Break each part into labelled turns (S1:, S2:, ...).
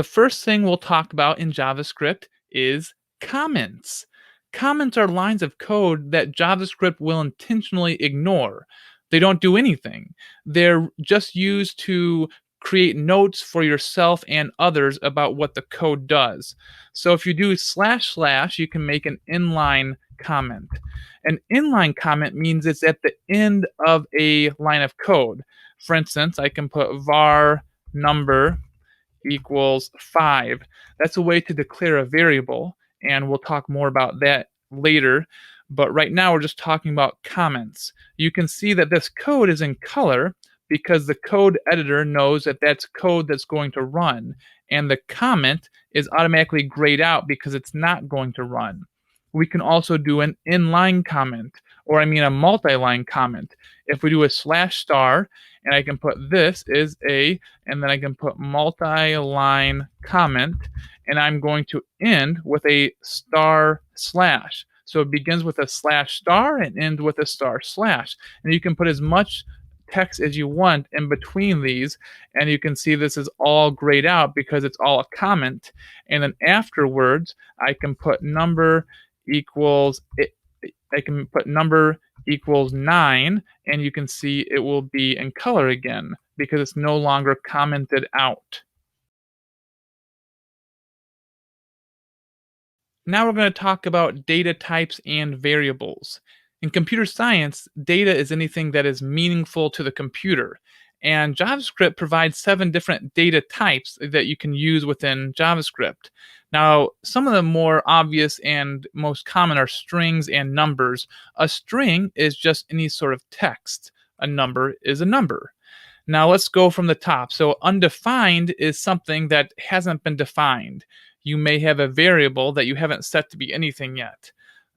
S1: The first thing we'll talk about in JavaScript is comments. Comments are lines of code that JavaScript will intentionally ignore. They don't do anything. They're just used to create notes for yourself and others about what the code does. So if you do slash slash, you can make an inline comment. An inline comment means it's at the end of a line of code. For instance, I can put var number equals 5. That's a way to declare a variable, and we'll talk more about that later. But right now, we're just talking about comments. You can see that this code is in color because the code editor knows that that's code that's going to run, and the comment is automatically grayed out because it's not going to run. We can also do an inline comment, or I mean a multi-line comment. If we do a slash star, and I can put this is a, and then I can put multi-line comment, and I'm going to end with a star slash. So it begins with a slash star and ends with a star slash. And you can put as much text as you want in between these, and you can see this is all grayed out because it's all a comment. And then afterwards, I can put number equals, I can put number equals 9, and you can see it will be in color again because it's no longer commented out. Now we're going to talk about data types and variables. In computer science, data is anything that is meaningful to the computer. And JavaScript provides 7 different data types that you can use within JavaScript. Now, some of the more obvious and most common are strings and numbers. A string is just any sort of text. A number is a number. Now let's go from the top. So undefined is something that hasn't been defined. You may have a variable that you haven't set to be anything yet.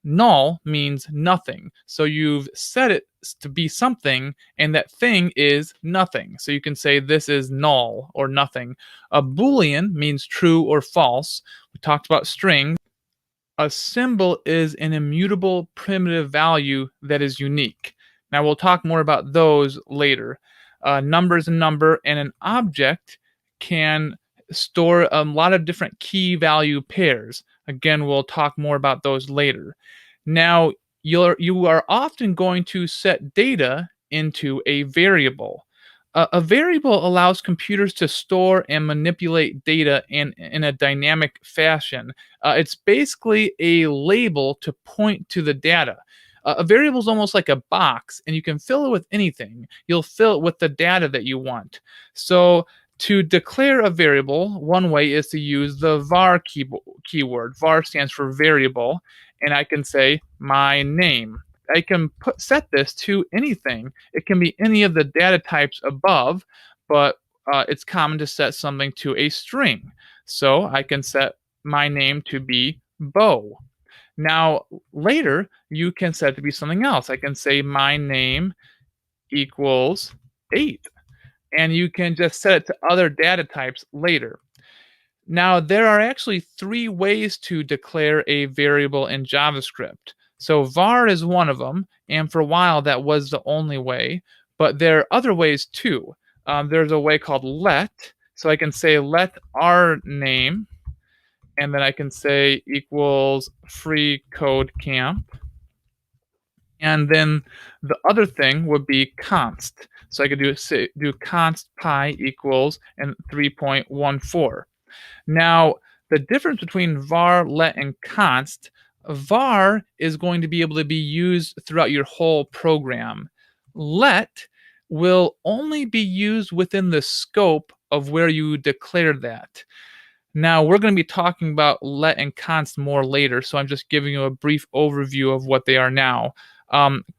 S1: Null means nothing. So you've set it to be something, and that thing is nothing. So you can say this is null or nothing. A Boolean means true or false. We talked about strings. A symbol is an immutable primitive value that is unique. Now we'll talk more about those later. Number is a number, and an object can store a lot of different key value pairs. Again, we'll talk more about those later. Now, you are often going to set data into a variable. A variable allows computers to store and manipulate data in a dynamic fashion. It's basically a label to point to the data. A variable is almost like a box, and you can fill it with anything. You'll fill it with the data that you want. So to declare a variable, one way is to use the var keyword. Var stands for variable, and I can say my name. I can set this to anything. It can be any of the data types above, but it's common to set something to a string. So I can set my name to be Bo. Now, later, you can set it to be something else. I can say my name equals 8. And you can just set it to other data types later. Now, there are actually 3 ways to declare a variable in JavaScript. So var is one of them, and for a while that was the only way, but there are other ways too. There's a way called let, so I can say let our name, and then I can say equals free code camp. And then the other thing would be const. So I could do const pi equals and 3.14. Now, the difference between var, let, and const, var is going to be able to be used throughout your whole program. Let will only be used within the scope of where you declare that. Now, we're going to be talking about let and const more later, so I'm just giving you a brief overview of what they are now.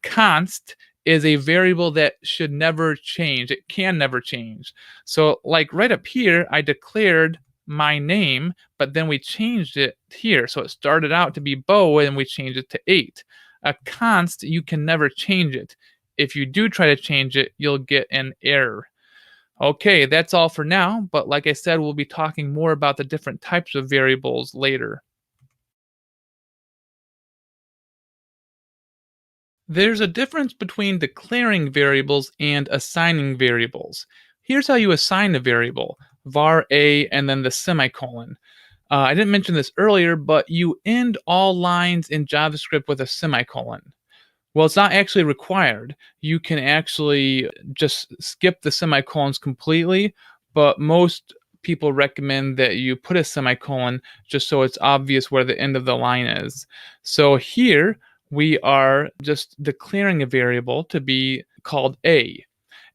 S1: Const is a variable that should never change. It can never change. So like right up here, I declared my name, but then we changed it here. So it started out to be Bo, and we changed it to 8. A const, you can never change it. If you do try to change it, you'll get an error. Okay, that's all for now, but like I said, we'll be talking more about the different types of variables later. There's a difference between declaring variables and assigning variables. Here's how you assign a variable. var a, and then the semicolon. I didn't mention this earlier, but you end all lines in JavaScript with a semicolon. Well, it's not actually required. You can actually just skip the semicolons completely, but most people recommend that you put a semicolon just so it's obvious where the end of the line is. So here we are just declaring a variable to be called a.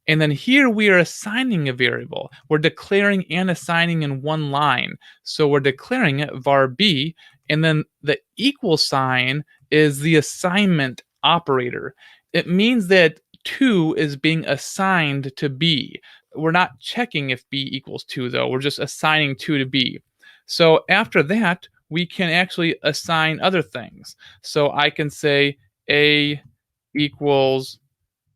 S1: And then here we are assigning a variable. We're declaring and assigning in one line. So we're declaring it var b, and then the equal sign is the assignment operator. It means that 2 is being assigned to b. We're not checking if b equals 2, though. We're just assigning 2 to b. So after that, we can actually assign other things. So I can say a equals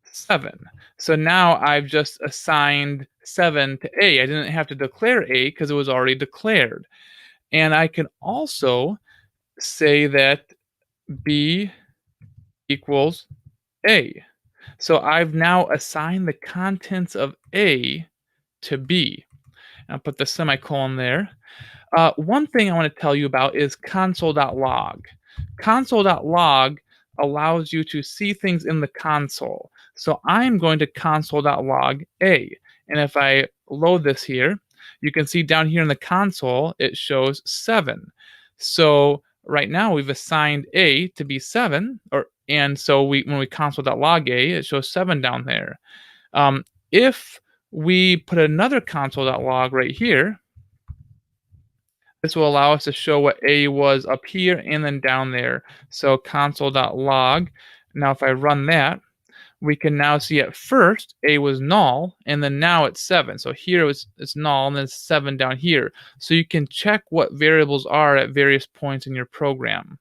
S1: 7. So now I've just assigned 7 to A. I didn't have to declare A because it was already declared. And I can also say that B equals A. So I've now assigned the contents of A to B. I'll put the semicolon there. One thing I want to tell you about is console.log. Console.log allows you to see things in the console. So I'm going to console.log a. And if I load this here, you can see down here in the console, it shows 7. So right now we've assigned a to be 7, and so when we console.log a, it shows 7 down there. If we put another console.log right here, this will allow us to show what A was up here and then down there. So console.log. Now if I run that, we can now see at first A was null, and then now it's 7. So here it's null, and then it's 7 down here. So you can check what variables are at various points in your program.